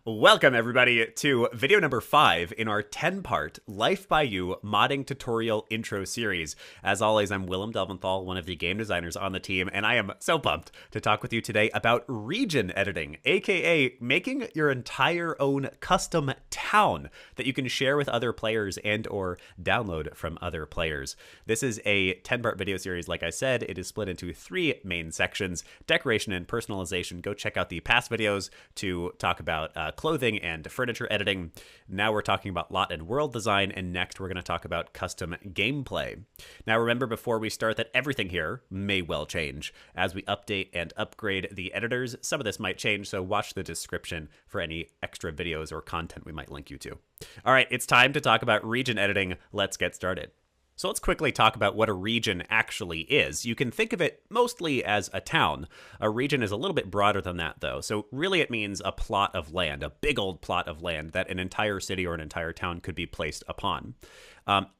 Welcome, everybody, to video number 5 in our 10-part Life by You modding tutorial intro series. As always, I'm Willem Delventhal, one of the game designers on the team, and I am so pumped to talk with you today about region editing, aka making your entire own custom town that you can share with other players and or download from other players. This is a 10-part video series, like I said. It is split into 3 main sections: decoration and personalization. Go check out the past videos to talk about clothing and furniture editing. Now we're talking about lot and world design, and next we're going to talk about custom gameplay. Now remember, before we start, that everything here may well change as we update and upgrade the editors. Some of this might change, so watch the description for any extra videos or content we might link you to. All right, it's time to talk about region editing. Let's get started. So let's quickly talk about what a region actually is. You can think of it mostly as a town. A region is a little bit broader than that, though. So really it means a plot of land, a big old plot of land that an entire city or an entire town could be placed upon.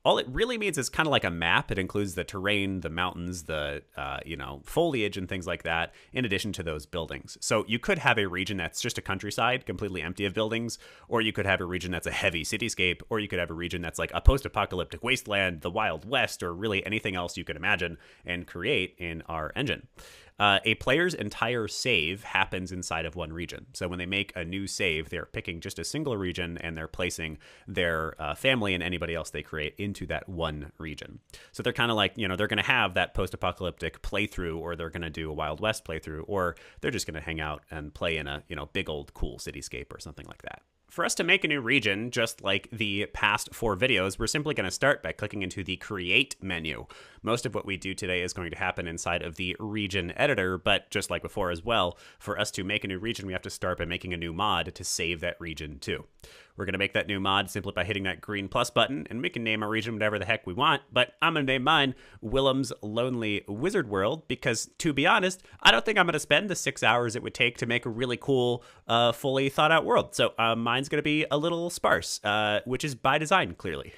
All it really means is kind of like a map. It includes the terrain, the mountains, the foliage and things like that, in addition to those buildings. So you could have a region that's just a countryside, completely empty of buildings, or you could have a region that's a heavy cityscape, or you could have a region that's like a post-apocalyptic wasteland, the Wild West, or really anything else you could imagine and create in our engine. A player's entire save happens inside of one region. So when they make a new save, they're picking just a single region and they're placing their family and anybody else they create into that one region. So they're kind of like, they're going to have that post-apocalyptic playthrough, or they're going to do a Wild West playthrough, or they're just going to hang out and play in a, big old cool cityscape or something like that. For us to make a new region, just like the past 4 videos, we're simply going to start by clicking into the Create menu. Most of what we do today is going to happen inside of the region editor, but just like before as well, for us to make a new region, we have to start by making a new mod to save that region too. We're going to make that new mod simply by hitting that green plus button, and we can name our region whatever the heck we want, but I'm going to name mine Willem's Lonely Wizard World because, to be honest, I don't think I'm going to spend the 6 hours it would take to make a really cool, fully thought out world. So mine's going to be a little sparse, which is by design, clearly.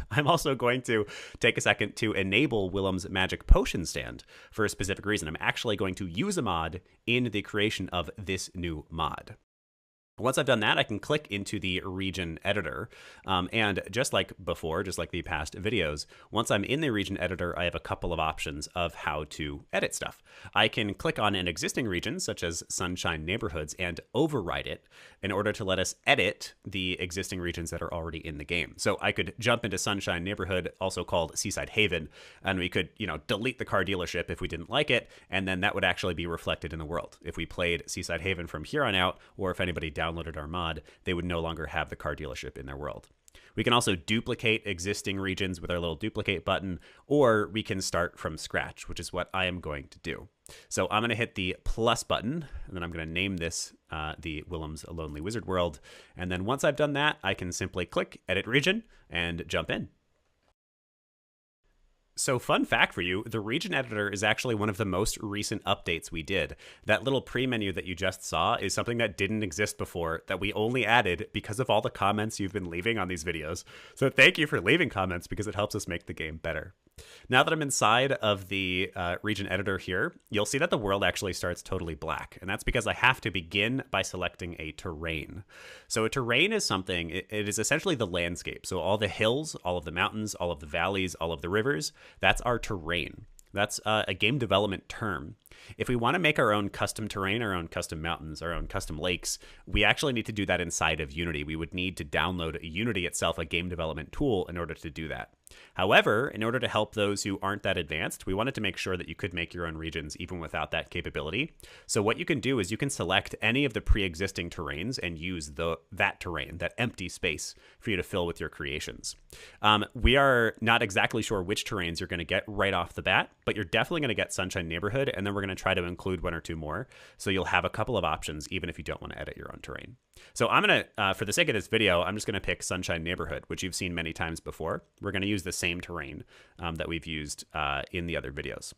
I'm also going to take a second to enable Willem's magic potion stand for a specific reason. I'm actually going to use a mod in the creation of this new mod. Once I've done that, I can click into the region editor, and just like before, just like the past videos, once I'm in the region editor, I have a couple of options of how to edit stuff. I can click on an existing region, such as Sunshine Neighborhoods, and override it in order to let us edit the existing regions that are already in the game. So I could jump into Sunshine Neighborhood, also called Seaside Haven, and we could, delete the car dealership if we didn't like it, and then that would actually be reflected in the world. If we played Seaside Haven from here on out, or if anybody downloaded our mod, they would no longer have the car dealership in their world. We can also duplicate existing regions with our little duplicate button, or we can start from scratch, which is what I am going to do. So I'm going to hit the plus button, and then I'm going to name this the Willem's Lonely Wizard World. And then once I've done that, I can simply click Edit Region and jump in. So fun fact for you, the region editor is actually one of the most recent updates we did. That little pre-menu that you just saw is something that didn't exist before, that we only added because of all the comments you've been leaving on these videos. So thank you for leaving comments because it helps us make the game better. Now that I'm inside of the region editor here, you'll see that the world actually starts totally black. And that's because I have to begin by selecting a terrain. So a terrain is something, it is essentially the landscape. So all the hills, all of the mountains, all of the valleys, all of the rivers, that's our terrain. That's a game development term. If we want to make our own custom terrain, our own custom mountains, our own custom lakes, we actually need to do that inside of Unity. We would need to download Unity itself, a game development tool, in order to do that. However, in order to help those who aren't that advanced, we wanted to make sure that you could make your own regions even without that capability. So what you can do is you can select any of the pre-existing terrains and use that terrain, that empty space, for you to fill with your creations. We are not exactly sure which terrains you're going to get right off the bat, but you're definitely going to get Sunshine Neighborhood, and then we're going to try to include 1 or 2 more. So you'll have a couple of options, even if you don't want to edit your own terrain. So I'm going to, for the sake of this video, I'm just going to pick Sunshine Neighborhood, which you've seen many times before. We're going to use the same terrain that we've used in the other videos.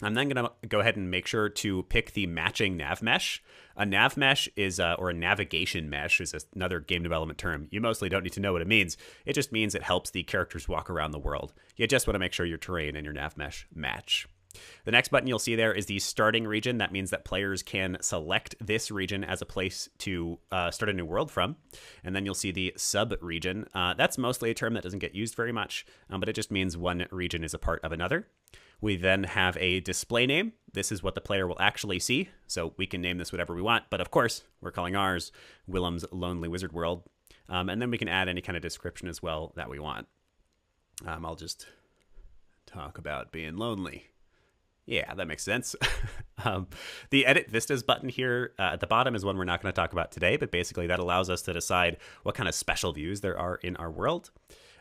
I'm then going to go ahead and make sure to pick the matching nav mesh. A nav mesh is, or a navigation mesh is another game development term. You mostly don't need to know what it means. It just means it helps the characters walk around the world. You just want to make sure your terrain and your nav mesh match. The next button you'll see there is the starting region. That means that players can select this region as a place to start a new world from. And then you'll see the sub-region. That's mostly a term that doesn't get used very much, but it just means one region is a part of another. We then have a display name. This is what the player will actually see. So we can name this whatever we want. But of course, we're calling ours Willem's Lonely Wizard World. And then we can add any kind of description as well that we want. I'll just talk about being lonely. Yeah, that makes sense. The Edit Vistas button here at the bottom is one we're not going to talk about today, but basically that allows us to decide what kind of special views there are in our world.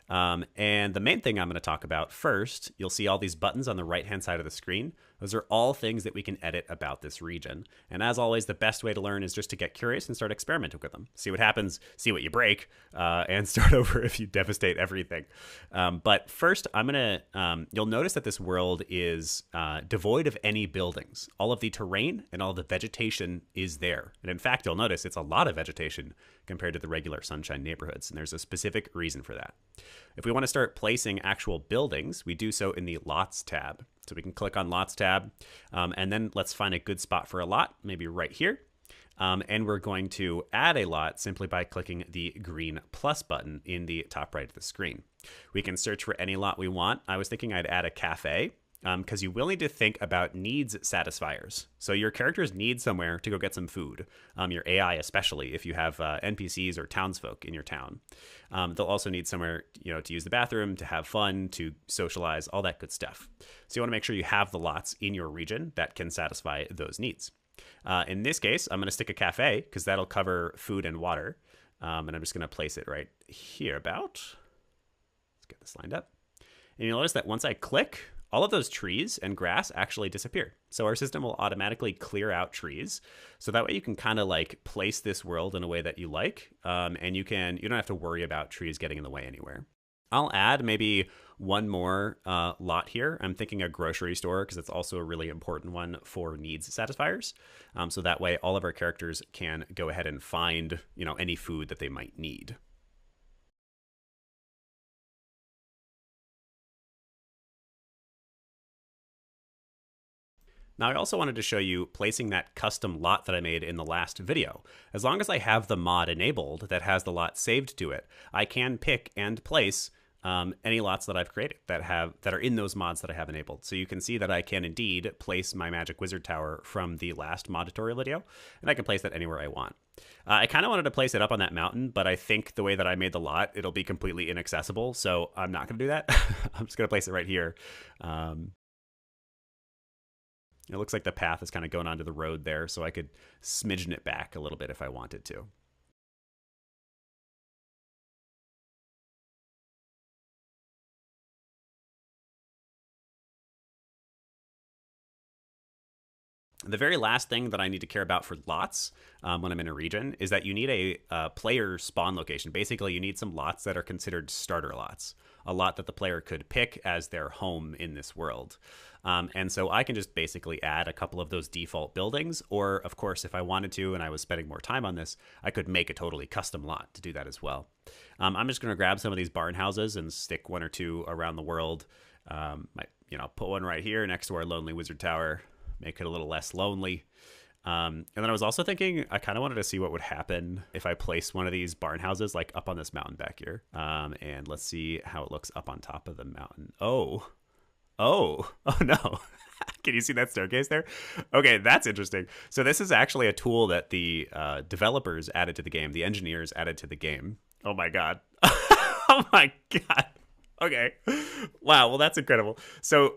And the main thing I'm going to talk about first, you'll see all these buttons on the right-hand side of the screen. Those are all things that we can edit about this region. And as always, the best way to learn is just to get curious and start experimenting with them. See what happens, see what you break, and start over if you devastate everything. But first, you'll notice that this world is devoid of any buildings. All of the terrain and all the vegetation is there. And in fact, you'll notice it's a lot of vegetation compared to the regular Sunshine neighborhoods. And there's a specific reason for that. If we want to start placing actual buildings, we do so in the Lots tab. So we can click on Lots tab, and then let's find a good spot for a lot, maybe right here. And we're going to add a lot simply by clicking the green plus button in the top right of the screen. We can search for any lot we want. I was thinking I'd add a cafe, because you will need to think about needs satisfiers. So your characters need somewhere to go get some food. Your AI especially, if you have NPCs or townsfolk in your town. They'll also need somewhere, to use the bathroom, to have fun, to socialize, all that good stuff. So you want to make sure you have the lots in your region that can satisfy those needs. In this case, I'm going to stick a cafe because that'll cover food and water. And I'm just going to place it right here about. Let's get this lined up. And you'll notice that once I click, all of those trees and grass actually disappear. So our system will automatically clear out trees. So that way you can kind of like place this world in a way that you like. And you don't have to worry about trees getting in the way anywhere. I'll add maybe one more lot here. I'm thinking a grocery store because it's also a really important one for needs satisfiers. So that way all of our characters can go ahead and find, any food that they might need. Now, I also wanted to show you placing that custom lot that I made in the last video. As long as I have the mod enabled that has the lot saved to it, I can pick and place any lots that I've created that are in those mods that I have enabled. So you can see that I can indeed place my Magic Wizard Tower from the last mod tutorial video, and I can place that anywhere I want. I kind of wanted to place it up on that mountain, but I think the way that I made the lot, it'll be completely inaccessible, so I'm not going to do that. I'm just going to place it right here. It looks like the path is kind of going onto the road there, so I could smidgen it back a little bit if I wanted to. The very last thing that I need to care about for lots when I'm in a region is that you need a player spawn location. Basically, you need some lots that are considered starter lots, a lot that the player could pick as their home in this world. And so I can just basically add a couple of those default buildings, or of course, if I wanted to and I was spending more time on this, I could make a totally custom lot to do that as well. I'm just going to grab some of these barn houses and stick one or two around the world. Put one right here next to our Lonely Wizard Tower. Make it a little less lonely. And then I was also thinking, I kind of wanted to see what would happen if I place one of these barn houses like up on this mountain back here. And let's see how it looks up on top of the mountain. Oh no. Can you see that staircase there? Okay, that's interesting. So this is actually a tool that the developers added to the game, the engineers added to the game. Oh my God. Oh my God. Okay. Wow. Well, that's incredible. So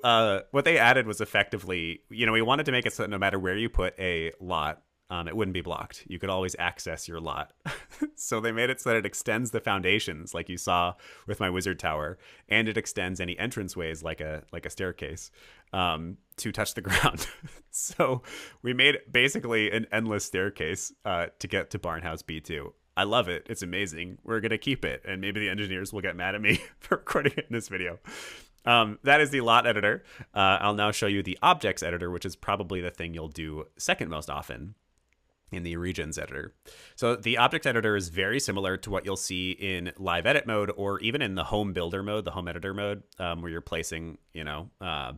what they added was effectively, we wanted to make it so that no matter where you put a lot, it wouldn't be blocked. You could always access your lot. So they made it so that it extends the foundations like you saw with my wizard tower, and it extends any entranceways like a staircase to touch the ground. So we made basically an endless staircase to get to Barnhouse B2. I love it. It's amazing. We're going to keep it. And maybe the engineers will get mad at me for recording it in this video. That is the lot editor. I'll now show you the objects editor, which is probably the thing you'll do second most often. in the regions editor. So the object editor is very similar to what you'll see in live edit mode, or even in the home builder mode, the home editor mode, where you're placing,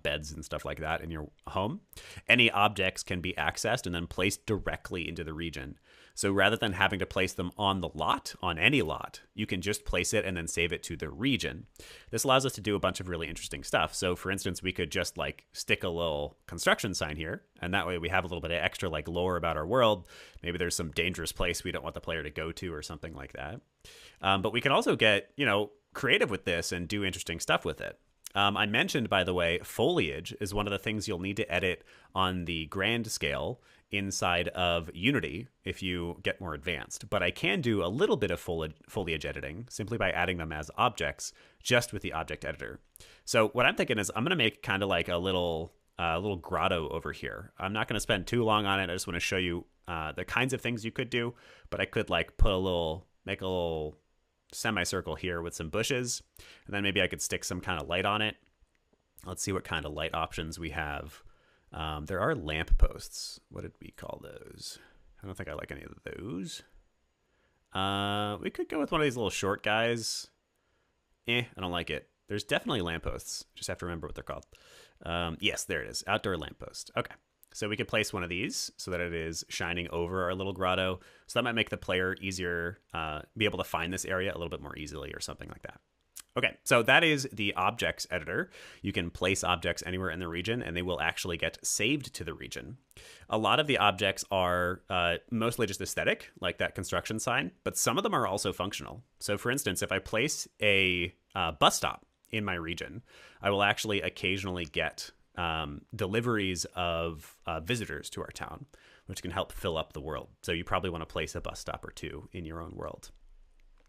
beds and stuff like that in your home. Any objects can be accessed and then placed directly into the region. So rather than having to place them on the lot, on any lot, you can just place it and then save it to the region. This allows us to do a bunch of really interesting stuff. So for instance, we could just like stick a little construction sign here, and that way we have a little bit of extra like lore about our world. Maybe there's some dangerous place we don't want the player to go to or something like that. But we can also get, creative with this and do interesting stuff with it. I mentioned, by the way, foliage is one of the things you'll need to edit on the grand scale inside of Unity if you get more advanced. But I can do a little bit of foliage editing simply by adding them as objects just with the object editor. So what I'm thinking is I'm going to make kind of like a little grotto over here. I'm not going to spend too long on it. I just want to show you the kinds of things you could do. But I could like make a little semicircle here with some bushes, and then maybe I could stick some kind of light on it. Let's see what kind of light options we have. There are lamp posts. What did we call those? I don't think I like any of those. We could go with one of these little short guys. I don't like it. There's definitely lampposts. Just have to remember what they're called. Yes, there it is. Outdoor lamppost. Okay. So we could place one of these so that it is shining over our little grotto. So that might make the player easier, be able to find this area a little bit more easily or something like that. Okay, so that is the objects editor. You can place objects anywhere in the region and they will actually get saved to the region. A lot of the objects are mostly just aesthetic, like that construction sign, but some of them are also functional. So for instance, if I place a bus stop in my region, I will actually occasionally get deliveries of visitors to our town, which can help fill up the world. So you probably want to place a bus stop or two in your own world.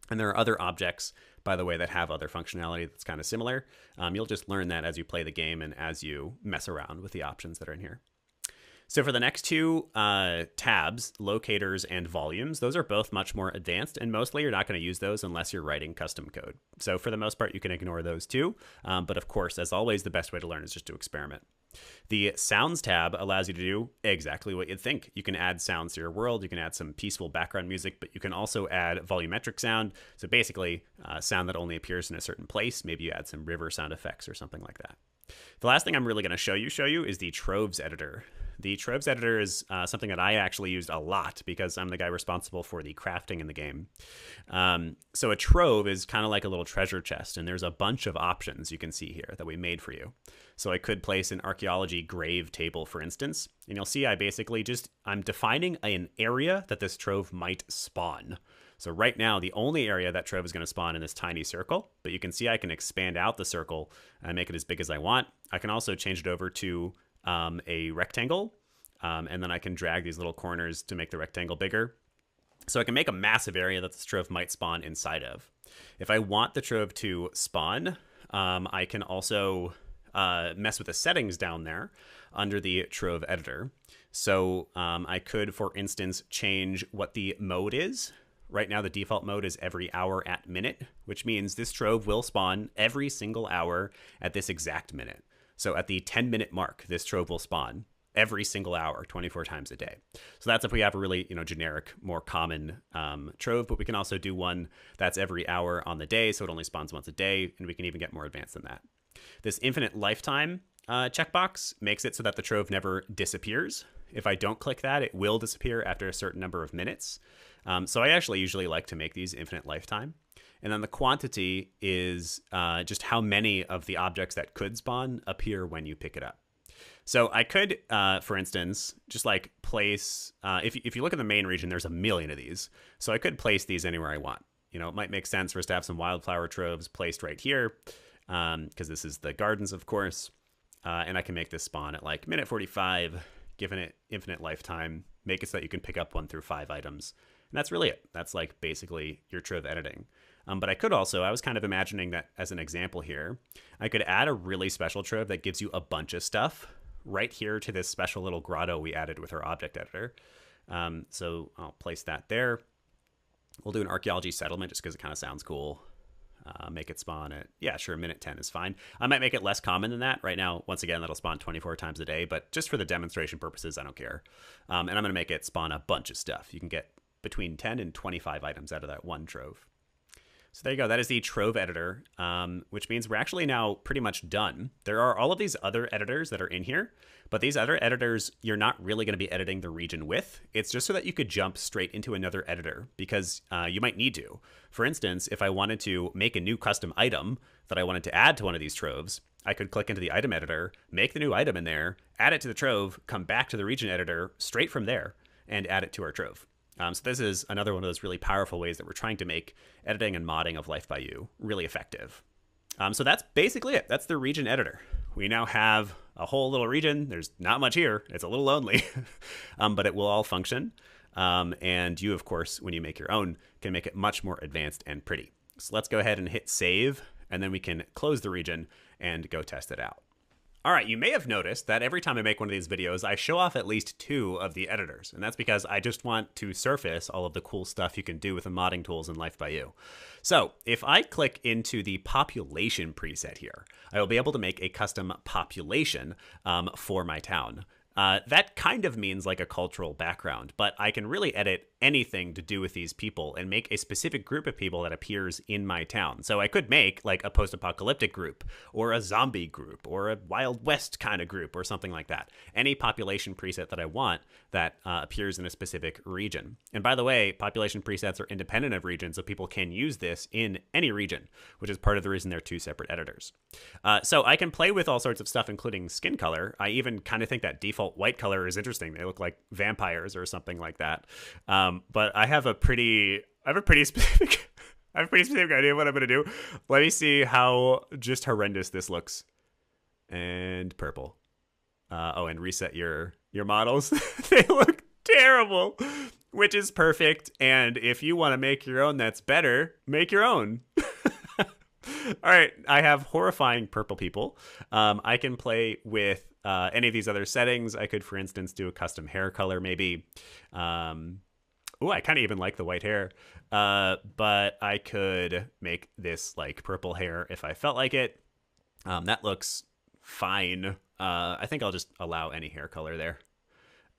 And there are other objects, by the way, that have other functionality that's kind of similar. You'll just learn that as you play the game and as you mess around with the options that are in here. So for the next two tabs, locators and volumes, those are both much more advanced, and mostly you're not going to use those unless you're writing custom code. So for the most part, you can ignore those too. But of course, as always, the best way to learn is just to experiment. The sounds tab allows you to do exactly what you'd think. You can add sounds to your world. You can add some peaceful background music, but you can also add volumetric sound. So basically, sound that only appears in a certain place. Maybe you add some river sound effects or something like that. The last thing I'm really going to show you is the Troves editor. The Troves editor is something that I actually used a lot because I'm the guy responsible for the crafting in the game. So a trove is kind of like a little treasure chest, and there's a bunch of options you can see here that we made for you. So I could place an archaeology grave table, for instance, and you'll see I'm defining an area that this trove might spawn. So right now, the only area that trove is going to spawn in this tiny circle, but you can see I can expand out the circle and make it as big as I want. I can also change it over to a rectangle, and then I can drag these little corners to make the rectangle bigger. So I can make a massive area that this trove might spawn inside of. If I want the trove to spawn, I can also mess with the settings down there under the Trove editor. So I could, for instance, change what the mode is. Right now, the default mode is every hour at minute, which means this trove will spawn every single hour at this exact minute. So at the 10-minute mark, this trove will spawn every single hour, 24 times a day. So that's if we have a really, generic, more common trove, but we can also do one that's every hour on the day, so it only spawns once a day, and we can even get more advanced than that. This infinite lifetime checkbox makes it so that the trove never disappears. If I don't click that, it will disappear after a certain number of minutes. So I actually usually like to make these infinite lifetime. And then the quantity is just how many of the objects that could spawn appear when you pick it up. So I could, for instance, just like place, if you look at the main region, there's a million of these. So I could place these anywhere I want. It might make sense for us to have some wildflower troves placed right here, because this is the gardens, of course. And I can make this spawn at like minute 45, giving it infinite lifetime, make it so that you can pick up 1 through 5 items. And that's really it. That's like basically your trove editing. But I was kind of imagining that as an example here, I could add a really special trove that gives you a bunch of stuff right here to this special little grotto we added with our object editor. So I'll place that there. We'll do an archaeology settlement just because it kind of sounds cool. Make it spawn at, yeah, sure, minute 10 is fine. I might make it less common than that. Right now, once again, that'll spawn 24 times a day, but just for the demonstration purposes, I don't care. And I'm going to make it spawn a bunch of stuff. You can get between 10 and 25 items out of that one trove. So there you go. That is the Trove editor, which means we're actually now pretty much done. There are all of these other editors that are in here, but these other editors, you're not really going to be editing the region with. It's just so that you could jump straight into another editor because you might need to. For instance, if I wanted to make a new custom item that I wanted to add to one of these troves, I could click into the item editor, make the new item in there, add it to the trove, come back to the region editor straight from there, and add it to our trove. So this is another one of those really powerful ways that we're trying to make editing and modding of Life by You really effective. So that's basically it. That's the region editor. We now have a whole little region. There's not much here. It's a little lonely, but it will all function. And you, of course, when you make your own, can make it much more advanced and pretty. So let's go ahead and hit save, and then we can close the region and go test it out. All right, you may have noticed that every time I make one of these videos, I show off at least 2 of the editors, and that's because I just want to surface all of the cool stuff you can do with the modding tools in Life by You. So if I click into the population preset here, I will be able to make a custom population for my town. That kind of means like a cultural background, but I can really edit anything to do with these people and make a specific group of people that appears in my town. So I could make like a post-apocalyptic group or a zombie group or a Wild West kind of group or something like that. Any population preset that I want that appears in a specific region. And by the way, population presets are independent of region, so people can use this in any region, which is part of the reason they're 2 separate editors. So I can play with all sorts of stuff, including skin color. I even kind of think that default white color is interesting. They look like vampires or something like that. But I have a pretty specific idea of what I'm going to do. Let me see how just horrendous this looks. And purple. And reset your models. They look terrible, which is perfect. And if you want to make your own that's better, make your own. All right, I have horrifying purple people. I can play with any of these other settings. I could, for instance, do a custom hair color maybe. I kind of even like the white hair. But I could make this like purple hair if I felt like it. That looks fine. I think I'll just allow any hair color there.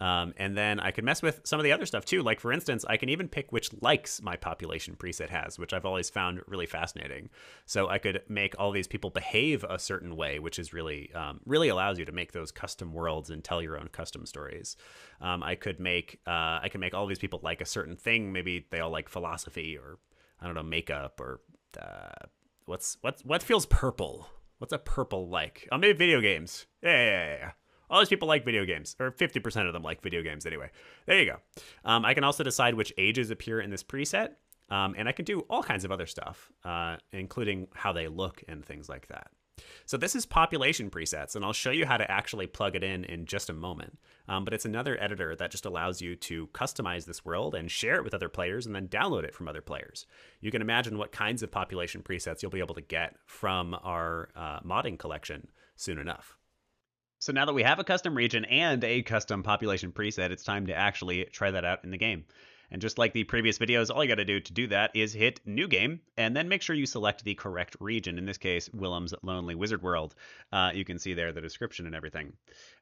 And then I could mess with some of the other stuff too. Like for instance, I can even pick which likes my population preset has, which I've always found really fascinating. So I could make all these people behave a certain way, which is really, really allows you to make those custom worlds and tell your own custom stories. I can make all these people like a certain thing. Maybe they all like philosophy or I don't know, makeup or what feels purple. What's a purple like? Oh, maybe video games. Yeah. All these people like video games, or 50% of them like video games anyway. There you go. I can also decide which ages appear in this preset, and I can do all kinds of other stuff, including how they look and things like that. So this is population presets, and I'll show you how to actually plug it in just a moment. But it's another editor that just allows you to customize this world and share it with other players and then download it from other players. You can imagine what kinds of population presets you'll be able to get from our modding collection soon enough. So now that we have a custom region and a custom population preset, it's time to actually try that out in the game. And just like the previous videos, all you got to do that is hit New Game, and then make sure you select the correct region. In this case, Willem's Lonely Wizard World. You can see there the description and everything.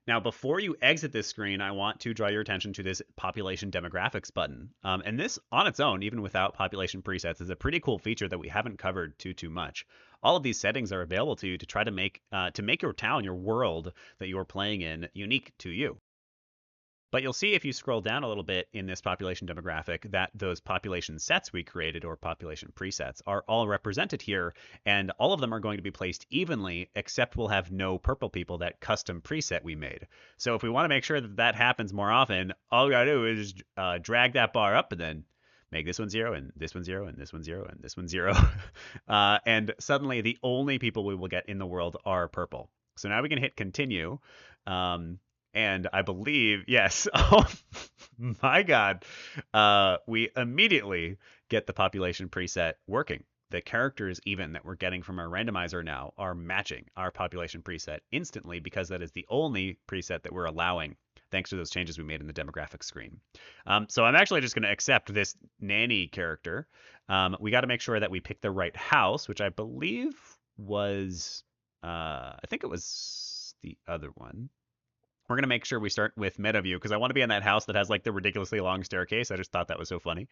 Now, before you exit this screen, I want to draw your attention to this Population Demographics button. And this, on its own, even without population presets, is a pretty cool feature that we haven't covered too much. All of these settings are available to you to try to make your town, your world that you're playing in, unique to you. But you'll see if you scroll down a little bit in this population demographic that those population sets we created, or population presets, are all represented here, and all of them are going to be placed evenly, except we'll have no purple people, that custom preset we made. So if we want to make sure that that happens more often, all we gotta do is drag that bar up and then make this one 0 and this one 0 and this one 0 and this one 0. And suddenly the only people we will get in the world are purple. So now we can hit continue. And I believe, yes, oh my God, we immediately get the population preset working. The characters even that we're getting from our randomizer now are matching our population preset instantly, because that is the only preset that we're allowing thanks to those changes we made in the demographics screen. So I'm actually just going to accept this nanny character. We got to make sure that we pick the right house, which I believe was, I think it was the other one. We're going to make sure we start with meta view because I want to be in that house that has like the ridiculously long staircase. I just thought that was so funny.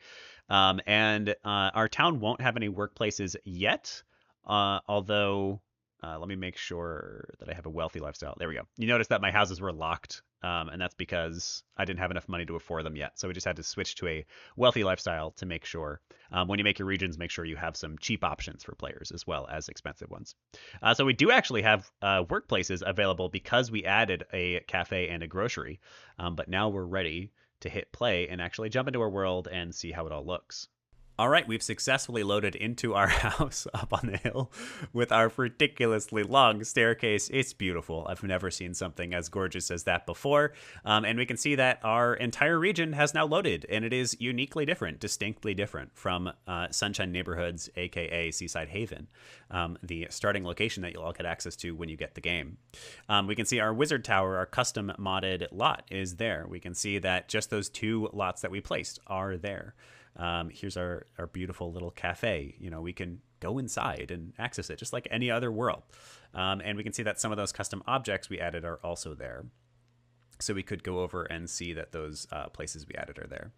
And our town won't have any workplaces yet, although let me make sure that I have a wealthy lifestyle. There we go. You notice that my houses were locked, and that's because I didn't have enough money to afford them yet. So we just had to switch to a wealthy lifestyle to make sure when you make your regions, make sure you have some cheap options for players as well as expensive ones. So we do actually have workplaces available because we added a cafe and a grocery. But now we're ready to hit play and actually jump into our world and see how it all looks. All right, we've successfully loaded into our house up on the hill with our ridiculously long staircase. It's beautiful. I've never seen something as gorgeous as that before. And we can see that our entire region has now loaded, and it is uniquely different, distinctly different from Sunshine Neighborhoods, aka Seaside Haven, the starting location that you'll all get access to when you get the game. We can see our Wizard Tower, our custom modded lot, is there. We can see that just those 2 lots that we placed are there. Here's our beautiful little cafe. You know, we can go inside and access it just like any other world. And we can see that some of those custom objects we added are also there. So we could go over and see that those places we added are there.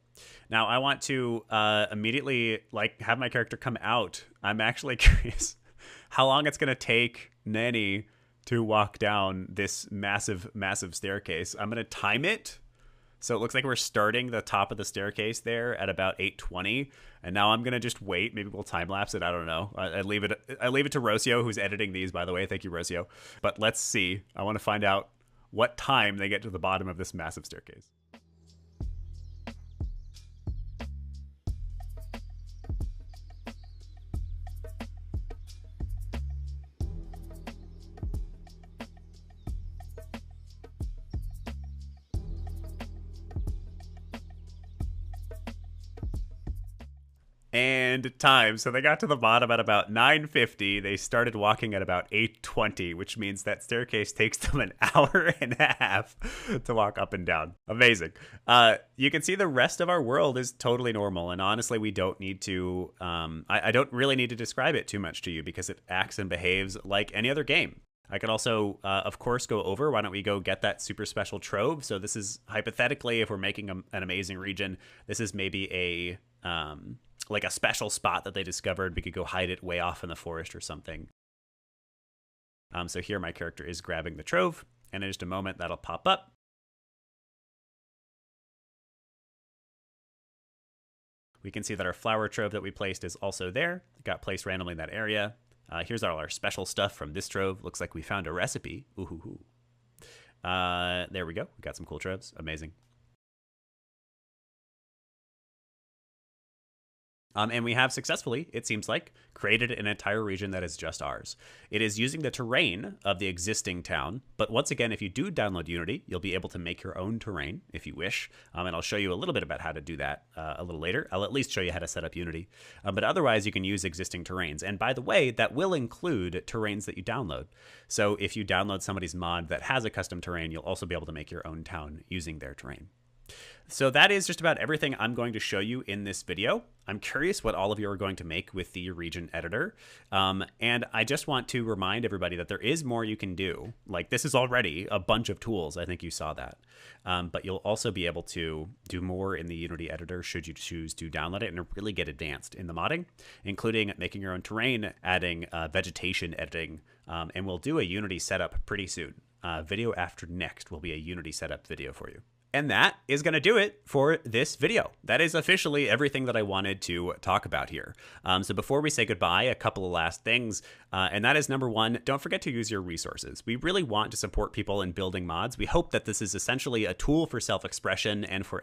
Now I want to immediately like have my character come out. I'm actually curious how long it's going to take Nanny to walk down this massive, massive staircase. I'm going to time it. So it looks like we're starting the top of the staircase there at about 8:20, and now I'm gonna just wait. Maybe we'll time lapse it. I don't know. I leave it to Rocio, who's editing these, by the way. Thank you, Rocio. But let's see. I want to find out what time they get to the bottom of this massive staircase. And time. So they got to the bottom at about 9:50. They started walking at about 8:20, which means that staircase takes them an hour and a half to walk up and down. Amazing. You can see the rest of our world is totally normal. And honestly, we don't need to, I don't really need to describe it too much to you because it acts and behaves like any other game. I could also, of course, go over. Why don't we go get that super special trove? So this is hypothetically, if we're making an amazing region, this is maybe a like a special spot that they discovered. We could go hide it way off in the forest or something. So here my character is grabbing the trove, and in just a moment that'll pop up. We can see that our flower trove that we placed is also there. It got placed randomly in that area. Here's all our special stuff from this trove. Looks like we found a recipe. Ooh, hoo, hoo. There we go. We got some cool troves. Amazing. And we have successfully, it seems like, created an entire region that is just ours. It is using the terrain of the existing town, but once again, if you do download Unity, you'll be able to make your own terrain if you wish, and I'll show you a little bit about how to do that a little later. I'll at least show you how to set up Unity, but otherwise you can use existing terrains. And by the way, that will include terrains that you download. So if you download somebody's mod that has a custom terrain, you'll also be able to make your own town using their terrain. So that is just about everything I'm going to show you in this video. I'm curious what all of you are going to make with the region editor. And I just want to remind everybody that there is more you can do. Like, this is already a bunch of tools. I think you saw that. But you'll also be able to do more in the Unity editor should you choose to download it and really get advanced in the modding, including making your own terrain, adding vegetation editing, and we'll do a Unity setup pretty soon. Video after next will be a Unity setup video for you. And that is going to do it for this video. That is officially everything that I wanted to talk about here. So before we say goodbye, a couple of last things, and that is number one, don't forget to use your resources. We really want to support people in building mods. We hope that this is essentially a tool for self-expression and for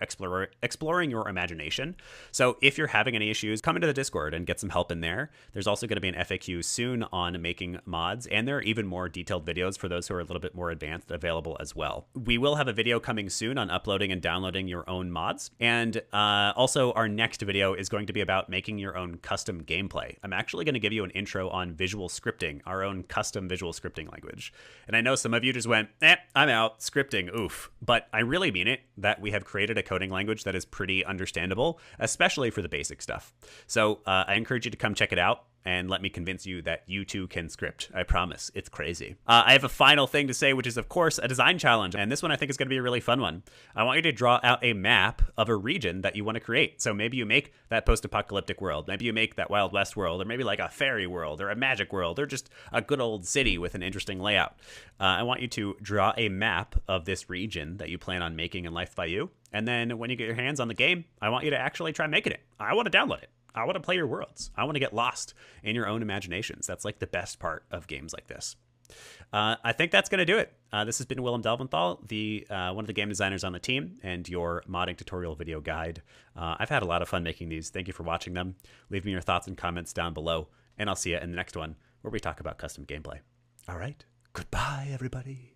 exploring your imagination. So if you're having any issues, come into the Discord and get some help in there. There's also going to be an FAQ soon on making mods, and there are even more detailed videos for those who are a little bit more advanced available as well. We will have a video coming soon on uploading and downloading your own mods. And also, our next video is going to be about making your own custom gameplay. I'm actually going to give you an intro on visual scripting, our own custom visual scripting language. And I know some of you just went, I'm out, scripting, oof. But I really mean it, that we have created a coding language that is pretty understandable, especially for the basic stuff. So I encourage you to come check it out and let me convince you that you too can script. I promise. It's crazy. I have a final thing to say, which is, of course, a design challenge. And this one I think is going to be a really fun one. I want you to draw out a map of a region that you want to create. So maybe you make that post-apocalyptic world. Maybe you make that Wild West world, or maybe like a fairy world or a magic world, or just a good old city with an interesting layout. I want you to draw a map of this region that you plan on making in Life by You. And then when you get your hands on the game, I want you to actually try making it. I want to download it. I want to play your worlds. I want to get lost in your own imaginations. That's like the best part of games like this. I think that's going to do it. This has been Willem Delventhal, one of the game designers on the team, and your modding tutorial video guide. I've had a lot of fun making these. Thank you for watching them. Leave me your thoughts and comments down below, and I'll see you in the next one where we talk about custom gameplay. All right. Goodbye, everybody.